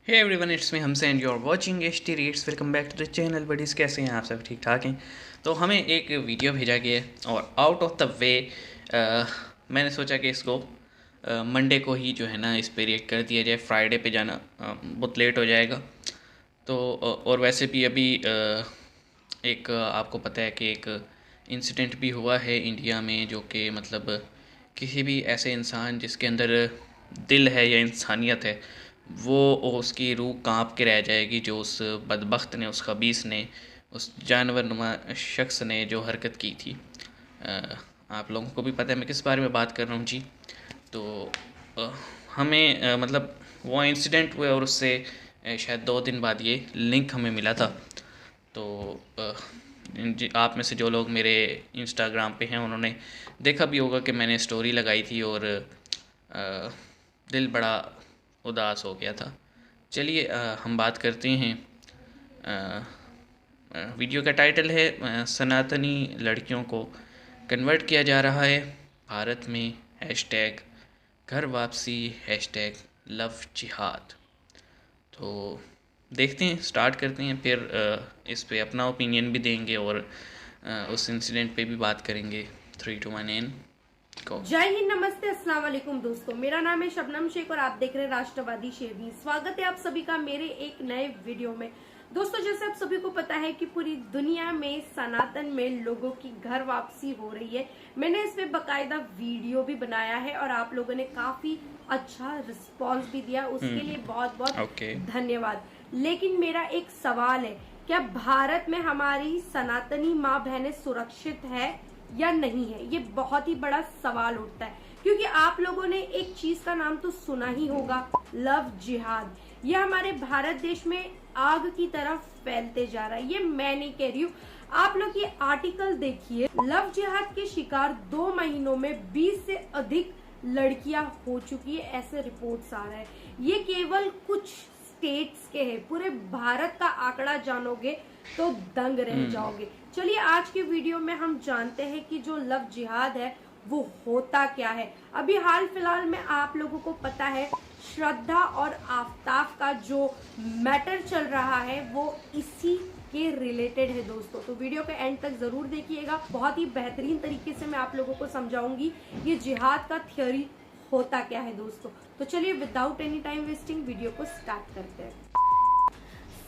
Hey everyone, it's me हमसे and you are watching HT reads. Welcome back to the channel buddies. कैसे हैं आप सब? ठीक ठाक हैं? तो हमें एक वीडियो भेजा गया है और आउट ऑफ द वे मैंने सोचा कि इसको मंडे को ही जो है ना इस पे रिएक्ट कर दिया जाए। फ्राइडे पे जाना बहुत लेट हो जाएगा। तो और वैसे भी अभी एक आपको पता है कि एक इंसिडेंट भी हुआ है इंडिया में, जो कि मतलब किसी भी ऐसे इंसान जिसके अंदर दिल है या इंसानियत है, वो उसकी रूह कांप के रह जाएगी। जो उस बदबख्त ने, उस खबीस ने, उस जानवर नुमा शख्स ने जो हरकत की थी। आप लोगों को भी पता है मैं किस बारे में बात कर रहा हूँ जी। तो अ, हमें मतलब वो इंसिडेंट हुआ और उससे शायद 2 दिन बाद ये लिंक हमें मिला था। तो आप में से जो लोग मेरे इंस्टाग्राम पे हैं उन्होंने देखा भी होगा कि मैंने स्टोरी लगाई थी और दिल बड़ा उदास हो गया था। चलिए हम बात करते हैं। वीडियो का टाइटल है सनातनी लड़कियों को कन्वर्ट किया जा रहा है भारत में, हैशटैग घर वापसी, हैशटैग लव जिहाद। तो देखते हैं, स्टार्ट करते हैं, फिर इस पे अपना ओपिनियन भी देंगे और उस इंसिडेंट पे भी बात करेंगे। 3 2 1 एंड गो। जय हिंद, नमस्ते, अस्सलाम वालेकुम दोस्तों। मेरा नाम है शबनम शेख और आप देख रहे हैं राष्ट्रवादी शेरनी। स्वागत है आप सभी का मेरे एक नए वीडियो में। दोस्तों, जैसे आप सभी को पता है कि पूरी दुनिया में सनातन में लोगों की घर वापसी हो रही है। मैंने इस पे बकायदा वीडियो भी बनाया है और आप लोगों ने काफी अच्छा रिस्पॉन्स भी दिया, उसके लिए बहुत बहुत धन्यवाद। लेकिन मेरा एक सवाल है, क्या भारत में हमारी सनातनी माँ बहनें सुरक्षित है या नहीं है? ये बहुत ही बड़ा सवाल उठता है, क्योंकि आप लोगों ने एक चीज का नाम तो सुना ही होगा, लव जिहाद। यह हमारे भारत देश में आग की तरफ फैलते जा रहा है। ये मैं नहीं कह रही हूँ, आप लोग ये आर्टिकल देखिए। लव जिहाद के शिकार 2 महीनों में 20 से अधिक लड़कियां हो चुकी है, ऐसे रिपोर्ट्स आ रहे हैं। ये केवल कुछ स्टेट्स के हैं, पूरे भारत का आंकड़ा जानोगे तो दंग रह जाओगे। चलिए आज के वीडियो में हम जानते हैं कि जो लव जिहाद है वो होता क्या है। अभी हाल फिलहाल में आप लोगों को पता है श्रद्धा और आफ्ताब का जो मैटर चल रहा है वो इसी के रिलेटेड है दोस्तों। तो वीडियो के एंड तक जरूर देखिएगा, बहुत ही बेहतरीन तरीके से मैं आप लोगों को समझाऊंगी ये जिहाद का थ्योरी होता क्या है दोस्तों। तो चलिए without any time wasting video को स्टार्ट करते हैं।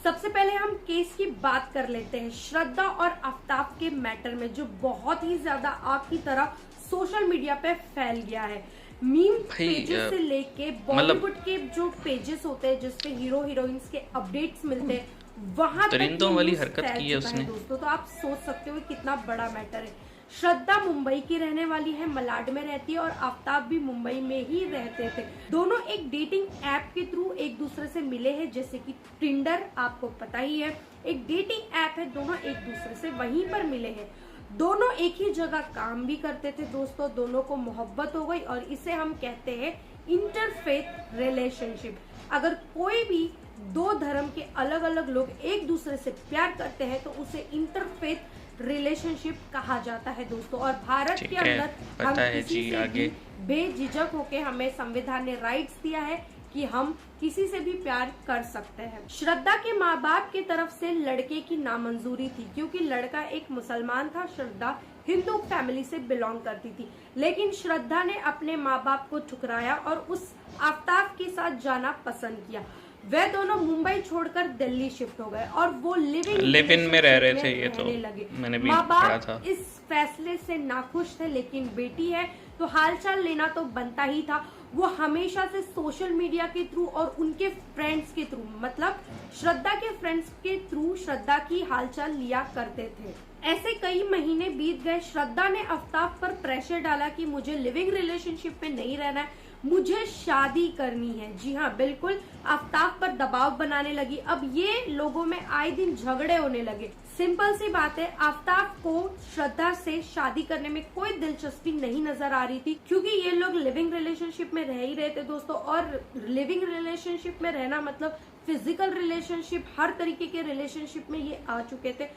सबसे पहले हम केस की बात कर लेते हैं श्रद्धा और आफ्ताब के मैटर में, जो बहुत ही ज्यादा आग की तरह सोशल मीडिया पे फैल गया है। मीम पेजेस से लेके बॉलीवुड के जो पेजेस होते हैं जिसपे हीरो हीरोइंस के अपडेट्स मिलते हैं, वहां तक वाली हरकत की है उसने दोस्तों। तो आप सोच सकते हो कितना बड़ा मैटर है। श्रद्धा मुंबई की रहने वाली है, मलाड में रहती है और आफ्ताब भी मुंबई में ही रहते थे। दोनों एक डेटिंग ऐप के थ्रू एक दूसरे से मिले हैं, जैसे कि टिंडर, आपको पता ही है, एक डेटिंग ऐप है। दोनों एक दूसरे से वहीं पर मिले हैं। दोनों एक ही जगह काम भी करते थे दोस्तों। दोनों को मोहब्बत हो गई और इसे हम कहते हैं इंटरफेथ रिलेशनशिप। अगर कोई भी 2 धर्म के अलग अलग लोग एक दूसरे से प्यार करते हैं तो उसे इंटरफेथ रिलेशनशिप कहा जाता है दोस्तों। और भारत के अंदर हम किसी से भी बेझिझक होके, हमें संविधान ने राइट्स दिया है कि हम किसी से भी प्यार कर सकते हैं। श्रद्धा के माँ बाप की तरफ से लड़के की नामंजूरी थी, क्योंकि लड़का एक मुसलमान था, श्रद्धा हिंदू फैमिली से बिलोंग करती थी। लेकिन श्रद्धा ने अपने माँ बाप को ठुकराया और उस आफ्ताब के साथ जाना पसंद किया। वे दोनों मुंबई छोड़कर दिल्ली शिफ्ट हो गए और वो लिव इन में रह रहे थे। ये तो लगे मैंने भी पढ़ा था। इस फैसले से नाखुश थे, लेकिन बेटी है तो हालचाल लेना तो बनता ही था। वो हमेशा से सोशल मीडिया के थ्रू और उनके फ्रेंड्स के थ्रू, मतलब श्रद्धा के फ्रेंड्स के थ्रू श्रद्धा की हालचाल लिया करते थे। ऐसे कई महीने बीत गए। श्रद्धा ने आफ्ताब पर प्रेशर डाला कि मुझे लिविंग रिलेशनशिप में नहीं रहना है, मुझे शादी करनी है। जी हाँ, बिल्कुल, आफ्ताब पर दबाव बनाने लगी। अब ये लोगों में आए दिन झगड़े होने लगे। सिंपल सी बात है, आफ्ताब को श्रद्धा से शादी करने में कोई दिलचस्पी नहीं नजर आ रही थी, क्योंकि ये लोग लिविंग रिलेशनशिप में रह ही रहे थे दोस्तों। और लिविंग रिलेशनशिप में रहना मतलब फिजिकल रिलेशनशिप, हर तरीके के रिलेशनशिप में ये आ चुके थे।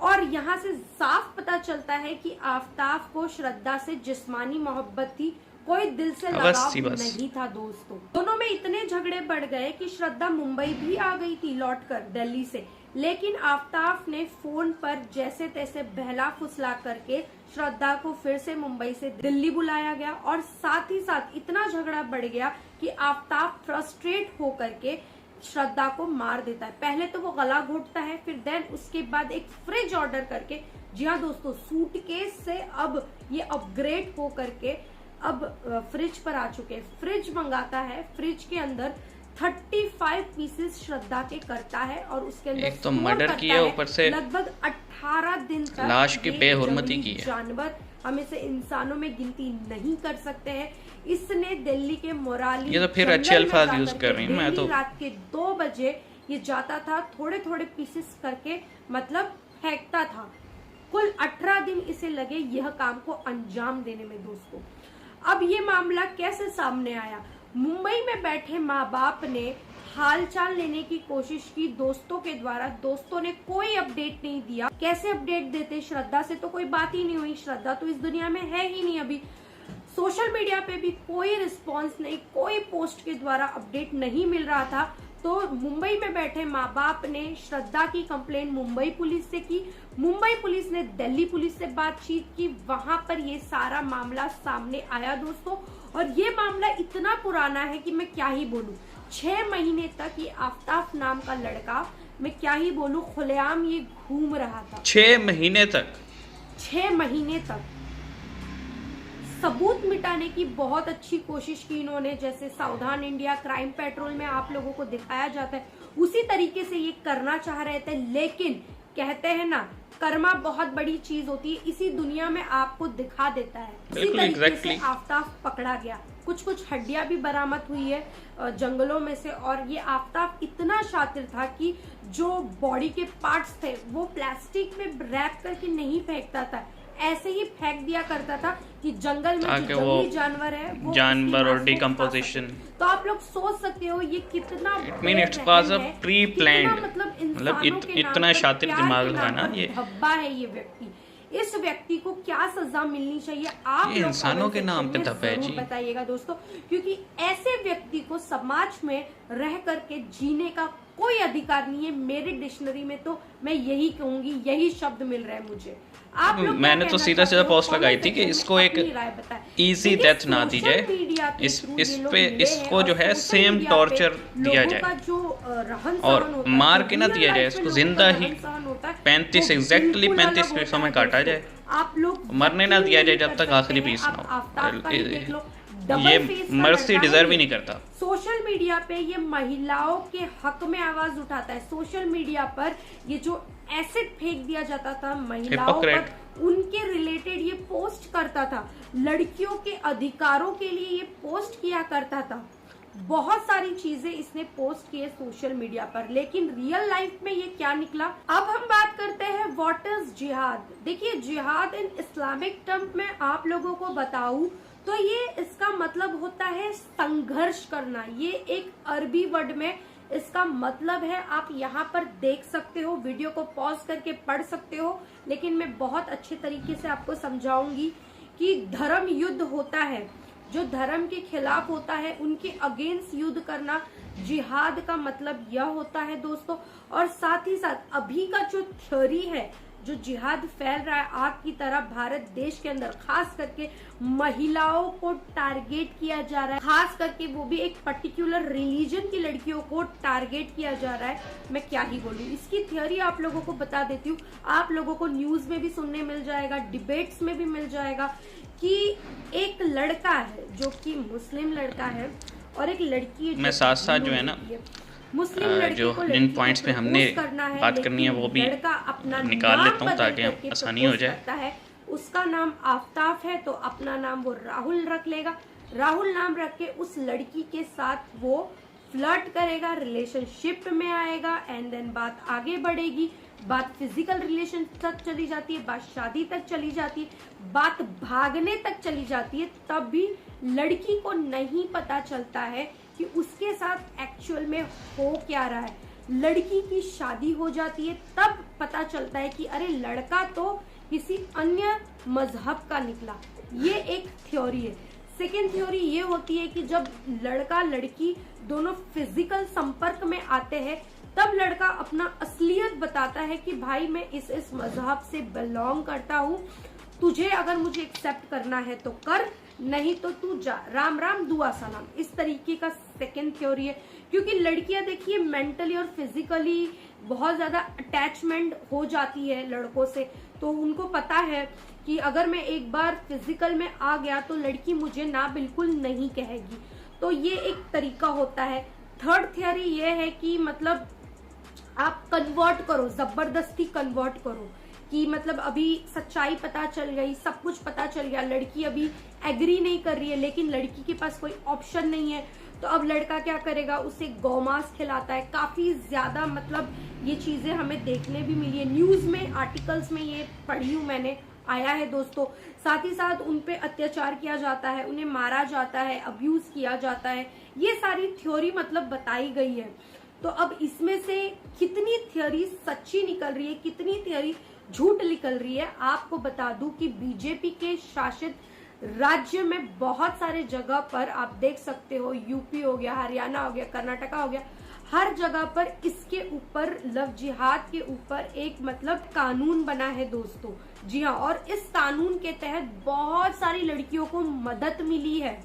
और यहाँ से साफ पता चलता है कि आफ्ताब को श्रद्धा से जिस्मानी मोहब्बत थी, कोई दिल से लगाव नहीं था दोस्तों। दोनों में इतने झगड़े बढ़ गए कि श्रद्धा मुंबई भी आ गई थी लौटकर दिल्ली से, लेकिन आफ्ताब ने फोन पर जैसे तैसे बहला फुसला करके श्रद्धा को फिर से मुंबई से दिल्ली बुलाया गया और साथ ही साथ इतना झगड़ा बढ़ गया कि आफ्ताब फ्रस्ट्रेट होकर के श्रद्धा को मार देता है। पहले तो वो गला घोटता है, फिर देन उसके बाद एक फ्रिज ऑर्डर करके, जी हाँ दोस्तों, सूटकेस से अब ये अपग्रेड हो करके अब फ्रिज पर आ चुके हैं। फ्रिज मंगाता है, फ्रिज के अंदर 35 पीसेस श्रद्धा के करता है और उसके अंदर एक तो मर्डर किया, ऊपर से लगभग 18 दिन तक लाश की बेहुरमती की है। जानवर, हम इसे इंसानों में गिनती नहीं कर सकते हैं। इसने दिल्ली के मोराली, ये तो फिर अच्छे अल्फाज यूज कर रही हूँ मैं तो। रात के 2 बजे ये जाता था, थोड़े थोड़े पीसेस करके मतलब फेंकता था। कुल 18 दिन इसे लगे यह काम को अंजाम देने में दोस्तों। अब ये मामला कैसे सामने आया? मुंबई में बैठे माँ बाप ने हालचाल लेने की कोशिश की दोस्तों के द्वारा, दोस्तों ने कोई अपडेट नहीं दिया। कैसे अपडेट देते? श्रद्धा से तो कोई बात ही नहीं हुई, श्रद्धा तो इस दुनिया में है ही नहीं अभी। सोशल मीडिया पे भी कोई रिस्पांस नहीं, कोई पोस्ट के द्वारा अपडेट नहीं मिल रहा था। तो मुंबई में बैठे माँ बाप ने श्रद्धा की कंप्लेंट मुंबई पुलिस से की। मुंबई पुलिस ने दिल्ली पुलिस से बातचीत की, वहां पर ये सारा मामला सामने आया दोस्तों। और ये मामला इतना पुराना है कि मैं क्या ही बोलूं। 6 महीने तक ये आफ्ताब नाम का लड़का, मैं क्या ही बोलूं, खुलेआम ये घूम रहा था। 6 महीने तक 6 महीने तक सबूत मिटाने की बहुत अच्छी कोशिश की इन्होंने, जैसे सावधान इंडिया, क्राइम पेट्रोल में आप लोगों को दिखाया जाता है, उसी तरीके से ये करना चाह रहे थे। लेकिन कहते हैं ना, कर्मा बहुत बड़ी चीज होती है, इसी दुनिया में आपको दिखा देता है। इसी तरीके से आफ्ताब पकड़ा गया। कुछ हड्डियां भी बरामद हुई है जंगलों में से। और ये आफ्ताब इतना शातिर था कि जो बॉडी के पार्ट्स थे वो प्लास्टिक में रैप करके नहीं फेंकता था, ऐसे ही फेंक दिया करता था कि जंगल में जो जंगली जानवर है वो जानवर और डिकम्पोजिशन। तो आप लोग सोच सकते हो ये कितना प्री प्लान्ड, मतलब इतना शातिर दिमाग लगाना, ये धब्बा है ये व्यक्ति। इस व्यक्ति को क्या सजा मिलनी चाहिए? आप ये इंसानों के नाम पे धब्बा है जी, बताइएगा दोस्तों, क्योंकि ऐसे व्यक्ति को समाज में रह करके जीने का कोई अधिकार नहीं है। मेरी डिक्शनरी में तो मैं यही कहूंगी, यही शब्द मिल रहा है मुझे। आप लोग, मैंने तो सीधा पोस्ट लगाई थी कि इसको एक इजी डेथ ना दी जाए, इसको जो है सेम टॉर्चर दिया जाए और मार के ना दिया जाए, इसको जिंदा ही 35 पीसों में काटा जाए। आप लोग मरने ना दिया जाए जब तक आखिरी पीस ना हो। ये मर्सी डिजर्व ही नहीं करता। सोशल मीडिया पे ये महिलाओं के हक में आवाज उठाता है। सोशल मीडिया पर ये जो एसिड फेंक दिया जाता था महिलाओं पर, उनके रिलेटेड ये पोस्ट करता था, लड़कियों के अधिकारों के लिए ये पोस्ट किया करता था। बहुत सारी चीजें इसने पोस्ट की है सोशल मीडिया पर, लेकिन रियल लाइफ में ये क्या निकला? अब हम बात करते हैं व्हाट इज जिहाद। देखिए, जिहाद इन इस्लामिक टर्म में आप लोगों को बताऊं तो ये इसका मतलब होता है संघर्ष करना। ये एक अरबी वर्ड में इसका मतलब है, आप यहाँ पर देख सकते हो, वीडियो को पॉज करके पढ़ सकते हो, लेकिन मैं बहुत अच्छे तरीके से आपको समझाऊंगी कि धर्म युद्ध होता है, जो धर्म के खिलाफ होता है उनके अगेंस्ट युद्ध करना जिहाद का मतलब यह होता है दोस्तों। और साथ ही साथ अभी का जो थ्योरी है, जो जिहाद फैल रहा है आग की तरह भारत देश के अंदर, खास करके महिलाओं को टारगेट किया जा रहा है, खास करके वो भी एक पर्टिकुलर रिलीजन की लड़कियों को टारगेट किया जा रहा है। मैं क्या ही बोलूं, इसकी थ्योरी आप लोगों को बता देती हूँ। आप लोगों को न्यूज में भी सुनने मिल जाएगा, डिबेट्स में भी मिल जाएगा कि एक लड़का है जो कि मुस्लिम लड़का है और एक लड़की, मैं साथ साथ जो है ना जो जिन पॉइंट्स पे हमने बात करनी है वो भी निकाल लेता हूँ ताकि आसानी हो जाए। उसका नाम आफ्ताब है तो अपना नाम वो राहुल रख लेगा। राहुल नाम रख के उस लड़की के साथ वो फ्लर्ट करेगा, रिलेशनशिप में आएगा, एंड देन बात आगे बढ़ेगी। बात फिजिकल रिलेशन तक चली जाती है, बात शादी तक चली जाती है, बात भागने तक चली जाती है। तब भी लड़की को नहीं पता चलता है कि उसके साथ एक्चुअल में हो क्या रहा है। लड़की की शादी हो जाती है, तब पता चलता है कि अरे लड़का तो किसी अन्य मजहब का निकला। ये एक थ्योरी है। सेकेंड थ्योरी ये होती है कि जब लड़का लड़की दोनों फिजिकल संपर्क में आते हैं तब लड़का अपना असलियत बताता है कि भाई मैं इस मजहब से बिलोंग करता हूँ, तुझे अगर मुझे एक्सेप्ट करना है तो कर, नहीं तो तू जा, राम राम दुआ सलाम। इस तरीके का सेकेंड थ्योरी है, क्योंकि लड़कियां देखिए मेंटली और फिजिकली बहुत ज्यादा अटैचमेंट हो जाती है लड़कों से, तो उनको पता है कि अगर मैं एक बार फिजिकल में आ गया तो लड़की मुझे ना बिल्कुल नहीं कहेगी। तो ये एक तरीका होता है। थर्ड थ्योरी ये है कि मतलब आप कन्वर्ट करो, जबरदस्ती कन्वर्ट करो, कि मतलब अभी सच्चाई पता चल गई, सब कुछ पता चल गया, लड़की अभी एग्री नहीं कर रही है, लेकिन लड़की के पास कोई ऑप्शन नहीं है, तो अब लड़का क्या करेगा, उसे गौमांस खिलाता है। काफी ज्यादा मतलब ये चीजें हमें देखने भी मिली है, न्यूज में आर्टिकल्स में ये पढ़ी हूँ मैंने, आया है दोस्तों। साथ ही साथ उन पे अत्याचार किया जाता है, उन्हें मारा जाता है, अब्यूज किया जाता है, ये सारी थ्योरी मतलब बताई गई है। तो अब इसमें से कितनी थ्योरी सच्ची निकल रही है, कितनी थ्योरी झूठ निकल रही है, आपको बता दूं कि बीजेपी के शासित राज्य में बहुत सारे जगह पर आप देख सकते हो, यूपी हो गया, हरियाणा हो गया, कर्नाटका हो गया, हर जगह पर इसके ऊपर लव जिहाद के ऊपर एक मतलब कानून बना है दोस्तों। जी हाँ, और इस कानून के तहत बहुत सारी लड़कियों को मदद मिली है।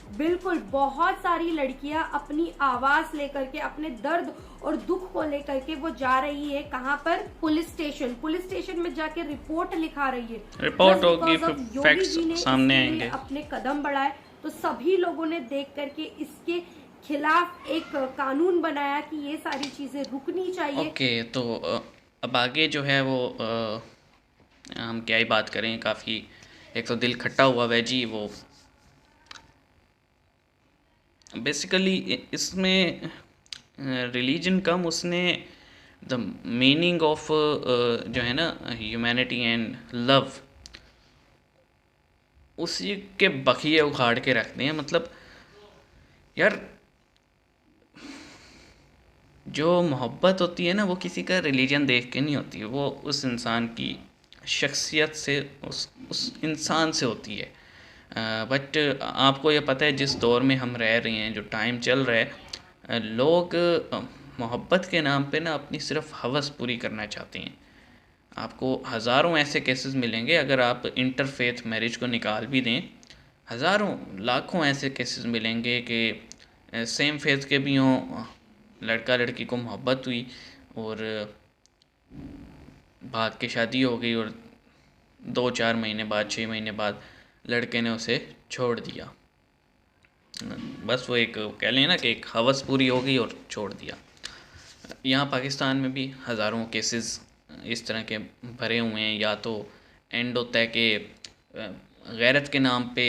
बिल्कुल, बहुत सारी लड़कियां अपनी आवाज लेकर के, अपने दर्द और दुख को लेकर के वो जा रही है, कहाँ पर, पुलिस स्टेशन में जाके रिपोर्ट लिखा रही है। रिपोर्ट Just होगी, because of फिर फैक्ट्स योगी जी ने सामने इसके लिए आएंगे। अपने कदम बढ़ाए, तो सभी लोगों ने देख करके इसके खिलाफ एक कानून बनाया कि ये सारी चीजें रुकनी चाहिए। ओके, तो अब आगे जो है वो हम क्या ही बात करें, काफ़ी एक तो दिल खट्टा हुआ है जी। वो बेसिकली इसमें रिलीजन कम, उसने द मीनिंग ऑफ जो है ना ह्यूमैनिटी एंड लव, उसी के बखिए उखाड़ के रखते हैं। मतलब यार, जो मोहब्बत होती है ना, वो किसी का रिलीजन देख के नहीं होती, वो उस इंसान की शख्सियत से, उस इंसान से होती है। बट आपको ये पता है जिस दौर में हम रह रहे हैं, जो टाइम चल रहा है, लोग मोहब्बत के नाम पे ना अपनी सिर्फ हवस पूरी करना चाहते हैं। आपको हज़ारों ऐसे केसेस मिलेंगे, अगर आप इंटरफेथ मैरिज को निकाल भी दें, हज़ारों लाखों ऐसे केसेस मिलेंगे कि सेम फेथ के भी हों, लड़का लड़की को मोहब्बत हुई और भाग के शादी हो गई, और 2-4 महीने बाद, 6 महीने बाद लड़के ने उसे छोड़ दिया। बस वो एक कह लें ना कि एक हवस पूरी हो गई और छोड़ दिया। यहाँ पाकिस्तान में भी हज़ारों केसेस इस तरह के भरे हुए हैं। या तो एंड होता है कि गैरत के नाम पे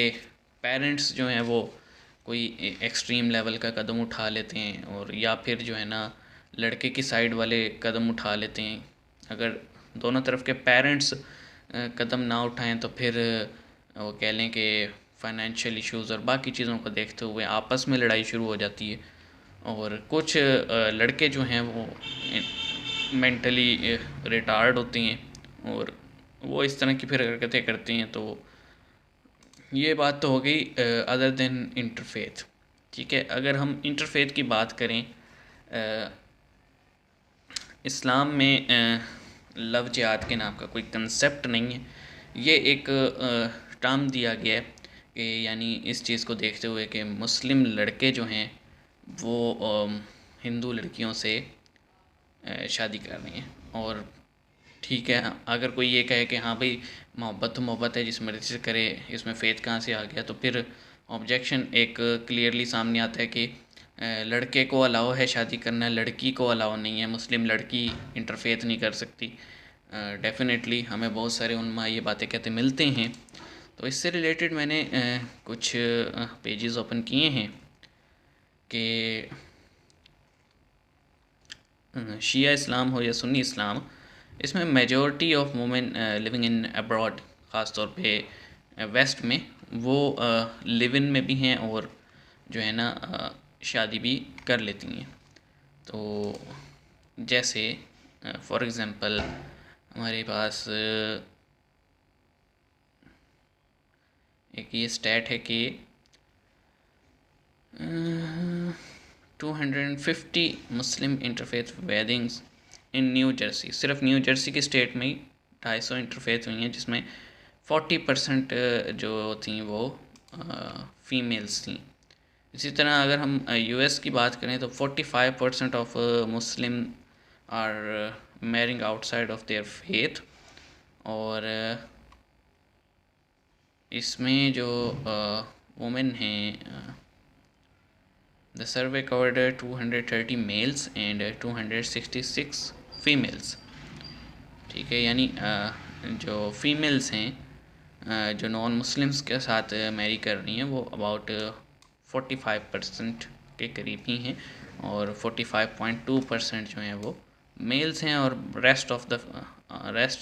पेरेंट्स जो हैं वो कोई एक्सट्रीम लेवल का कदम उठा लेते हैं, और या फिर जो है ना लड़के की साइड वाले कदम उठा लेते हैं। अगर दोनों तरफ के पेरेंट्स कदम ना उठाएं तो फिर वो कह लें कि फाइनेंशियल इश्यूज़ और बाकी चीज़ों को देखते हुए आपस में लड़ाई शुरू हो जाती है। और कुछ लड़के जो हैं वो मेंटली रिटार्ड होती हैं और वो इस तरह की फिर हरकतें करती हैं। तो ये बात तो हो गई अदर देन इंटरफेथ। ठीक है, अगर हम इंटरफेथ की बात करें, इस्लाम में लव जिहाद के नाम का कोई कंसेप्ट नहीं है। ये एक टर्म दिया गया है कि यानी इस चीज़ को देखते हुए कि मुस्लिम लड़के जो हैं वो हिंदू लड़कियों से शादी कर रही हैं। और ठीक है, अगर कोई ये कहे कि हाँ भाई मोहब्बत तो मोहब्बत है, जिस मर्ज़ी से करे, इसमें फ़ेथ कहाँ से आ गया, तो फिर ऑब्जेक्शन एक क्लियरली सामने आता है कि लड़के को अलाउ है शादी करना, लड़की को अलाउ नहीं है। मुस्लिम लड़की इंटरफेथ नहीं कर सकती। डेफिनेटली हमें बहुत सारे उन्मा ये बातें कहते मिलते हैं। तो इससे रिलेटेड मैंने कुछ पेजेस ओपन किए हैं कि शिया इस्लाम हो या सुन्नी इस्लाम, इसमें majority of women living in abroad, ख़ास तौर पे वेस्ट में, वो लिव इन में भी हैं और जो है ना शादी भी कर लेती हैं। तो जैसे फॉर एग्ज़ाम्पल हमारे पास एक ये स्टैट है कि 250 मुस्लिम इंटरफेथ वेडिंग्स इन न्यू जर्सी। सिर्फ न्यू जर्सी की स्टेट में ही 250 इंटरफेथ हुई हैं, जिसमें 40% जो थी वो फीमेल्स थी। इसी तरह अगर हम यूएस की बात करें तो 45% of Muslim are marrying outside of their faith. और इसमें जो वुमेन हैं, the survey covered 230 males and 266 females. ठीक है, यानी जो फीमेल्स हैं जो नॉन मुस्लिम्स के साथ मैरी कर रही हैं वो अबाउट 45% के करीब ही हैं, और 45.2% जो हैं वो मेल्स हैं, और रेस्ट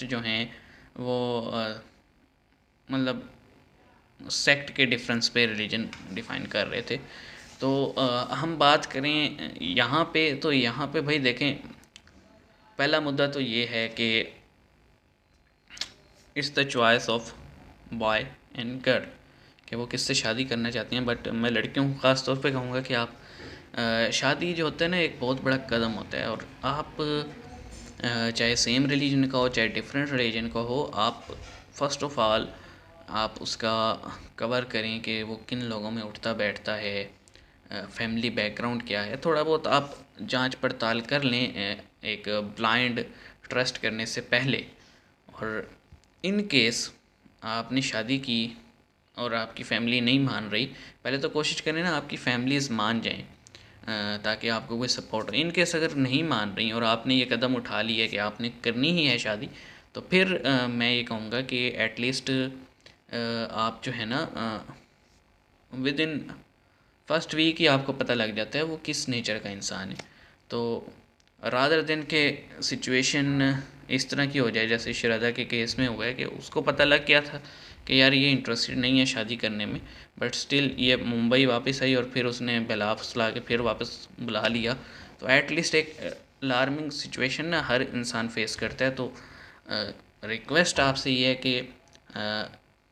जो हैं वो मतलब सेक्ट के डिफरेंस पे रिलीजन डिफ़ाइन कर रहे थे। तो हम बात करें यहाँ पे, तो यहाँ पे भाई देखें, पहला मुद्दा तो ये है कि it's the choice of boy and girl कि वो किससे शादी करना चाहती हैं। बट मैं लड़कियों को ख़ास तौर पे कहूँगा कि आप शादी जो होता है ना, एक बहुत बड़ा कदम होता है, और आप चाहे सेम रिलीजन का हो चाहे डिफरेंट रिलीजन का हो, आप फर्स्ट ऑफ ऑल आप उसका कवर करें कि वो किन लोगों में उठता बैठता है, फैमिली बैकग्राउंड क्या है, थोड़ा बहुत आप जांच पड़ताल कर लें एक ब्लाइंड ट्रस्ट करने से पहले। और इन केस आपने शादी की और आपकी फ़ैमिली नहीं मान रही, पहले तो कोशिश करें ना आपकी फैमिलीज़ मान जाएं, ताकि आपको कोई सपोर्ट हो। इन केस अगर नहीं मान रही और आपने ये कदम उठा लिया है कि आपने करनी ही है शादी, तो फिर मैं ये कहूँगा कि एटलीस्ट आप जो है ना विद इन फर्स्ट वीक ही आपको पता लग जाता है वो किस नेचर का इंसान है। तो रादर दिन के सिचुएशन इस तरह की हो जाए जैसे श्रद्धा के केस में हुआ है कि उसको पता लग गया था कि यार ये इंटरेस्टेड नहीं है शादी करने में, बट स्टिल ये मुंबई वापस आई और फिर उसने बेला फुसला के फिर वापस बुला लिया। तो एटलीस्ट एक अलार्मिंग सिचुएशन ना हर इंसान फेस करता है। तो रिक्वेस्ट आपसे ये है कि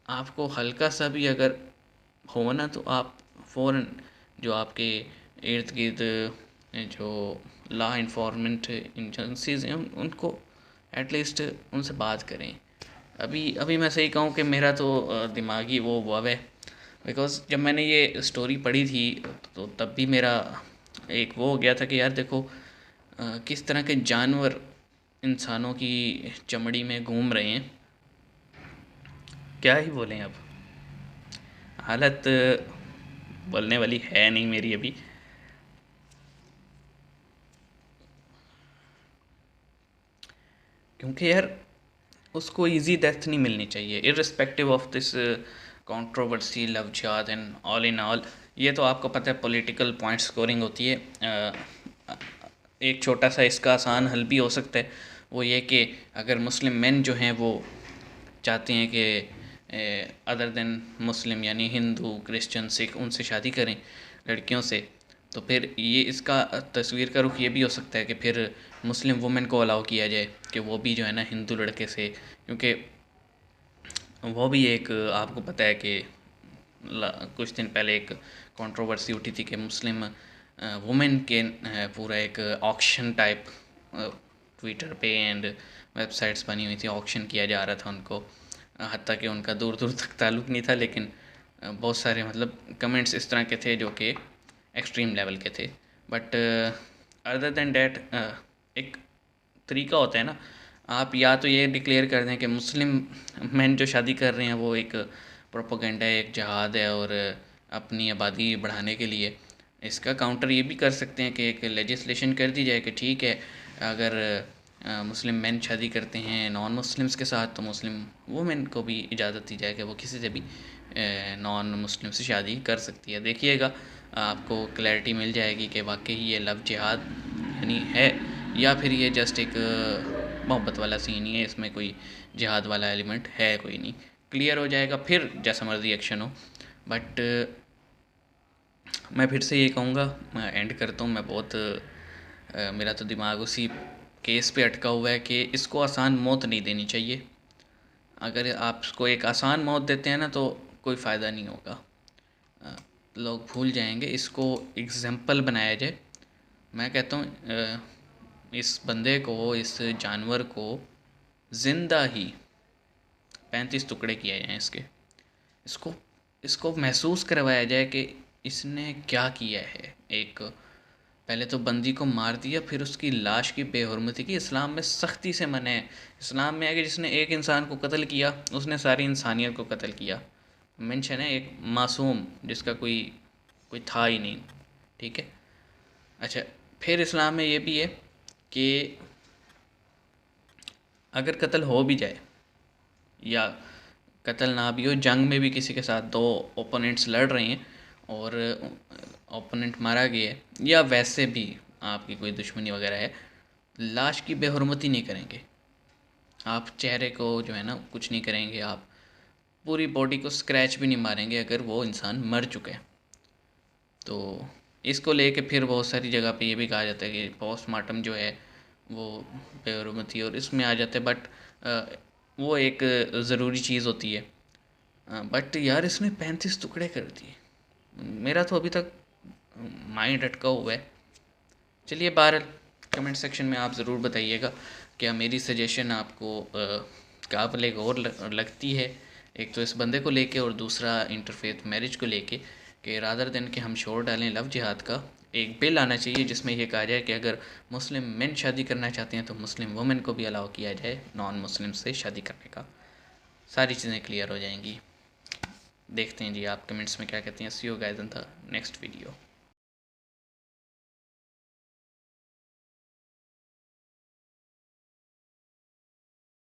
आपको हल्का सा भी अगर हो ना, तो आप फ़ौरन जो आपके इर्द गिर्द जो लॉ इन्फॉर्मेंट एजेंसीज़ हैं उनको एटलीस्ट उनसे बात करें। अभी मैं सही कहूँ कि मेरा तो दिमागी वो हुआ है, बिकॉज़ जब मैंने ये स्टोरी पढ़ी थी तो तब भी मेरा एक वो हो गया था कि यार देखो किस तरह के जानवर इंसानों की चमड़ी में घूम रहे हैं। क्या ही बोलें अब, हालत बोलने वाली है नहीं मेरी अभी। क्योंकि यार उसको इजी डेथ नहीं मिलनी चाहिए, irrespective of this controversy love जिहाद एंड ऑल इन ऑल। ये तो आपको पता है पॉलिटिकल पॉइंट स्कोरिंग होती है। एक छोटा सा इसका आसान हल भी हो सकता है, वो ये कि अगर मुस्लिम मेन जो हैं वो चाहते हैं कि अदर देन मुस्लिम यानी हिंदू क्रिश्चियन सिख उनसे शादी करें लड़कियों से, तो फिर ये इसका तस्वीर का रुख ये भी हो सकता है कि फिर मुस्लिम वुमेन को अलाउ किया जाए कि वो भी जो है ना हिंदू लड़के से, क्योंकि वो भी एक आपको पता है कि कुछ दिन पहले एक कंट्रोवर्सी उठी थी कि मुस्लिम वुमेन के पूरा एक ऑक्शन टाइप ट्विटर पे एंड वेबसाइट्स बनी हुई थी, ऑक्शन किया जा रहा था उनको, हत्ता कि उनका दूर दूर तक ताल्लुक़ नहीं था, लेकिन बहुत सारे मतलब कमेंट्स इस तरह के थे जो कि एक्सट्रीम लेवल के थे। बट अदर देन डैट एक तरीका होता है ना, आप या तो ये डिक्लेयर कर दें कि मुस्लिम मैन जो शादी कर रहे हैं वो एक प्रोपोगेंडा है, एक जहाद है और अपनी आबादी बढ़ाने के लिए। इसका काउंटर ये भी कर सकते हैं कि एक लेजिस्लेशन कर दी जाए कि ठीक है अगर मुस्लिम मैन शादी करते हैं नॉन मुस्लिम्स के साथ, तो मुस्लिम वुमेन को भी इजाज़त दी जाए कि वो किसी से भी नॉन मुस्लिम से शादी कर सकती है। देखिएगा आपको क्लैरिटी मिल जाएगी कि वाकई ये लव जिहाद यानी है या फिर ये जस्ट एक मोहब्बत वाला सीन ही है, इसमें कोई जिहाद वाला एलिमेंट है कोई नहीं। क्लियर हो जाएगा फिर जैसा मर्जी एक्शन हो। बट मैं फिर से ये कहूँगा, मैं एंड करता हूँ, मैं बहुत मेरा तो दिमाग उसी केस पे अटका हुआ है कि इसको आसान मौत नहीं देनी चाहिए। अगर आप इसको एक आसान मौत देते हैं ना तो कोई फ़ायदा नहीं होगा। लोग भूल जाएंगे, इसको एग्जाम्पल बनाया जाए। मैं कहता हूँ इस बंदे को, इस जानवर को ज़िंदा ही 35 टुकड़े किए जाएँ इसके। इसको इसको महसूस करवाया जाए कि इसने क्या किया है। एक पहले तो बंदी को मार दिया, फिर उसकी लाश की बेहुरमती की। इस्लाम में सख्ती से मना है। इस्लाम में है कि जिसने एक इंसान को कत्ल किया उसने सारी इंसानियत को कत्ल किया। मेंशन है एक मासूम जिसका कोई कोई था ही नहीं, ठीक है। अच्छा, फिर इस्लाम में ये भी है कि अगर कत्ल हो भी जाए या कत्ल ना भी हो, जंग में भी किसी के साथ दो ओपोनेंट्स लड़ रहे हैं और ओपोनेंट मारा गया है, या वैसे भी आपकी कोई दुश्मनी वगैरह है, लाश की बेहुरमती नहीं करेंगे आप। चेहरे को जो है ना कुछ नहीं करेंगे आप, पूरी बॉडी को स्क्रैच भी नहीं मारेंगे अगर वो इंसान मर चुका है। तो इसको लेके फिर बहुत सारी जगह पे ये भी कहा जाता है कि पोस्टमार्टम जो है वो बेहुरमती और इसमें आ जाते हैं, बट वो एक ज़रूरी चीज़ होती है। बट यार इसने 35 टुकड़े कर दिए, मेरा तो अभी तक माइंड अटका हुआ है। चलिए बहरहाल, कमेंट सेक्शन में आप ज़रूर बताइएगा क्या मेरी सजेशन आपको काबिल गौर लगती है। एक तो इस बंदे को लेके और दूसरा इंटरफेथ मैरिज को लेके, कि रादर देन कि हम शोर डालें लव जिहाद का, एक बिल आना चाहिए जिसमें यह कहा जाए कि अगर मुस्लिम मेन शादी करना चाहते हैं तो मुस्लिम वुमेन को भी अलाउ किया जाए नॉन मुस्लिम से शादी करने का। सारी चीज़ें क्लियर हो जाएंगी। देखते हैं जी आप कमेंट्स में क्या कहते हैं। See you guys in the next video.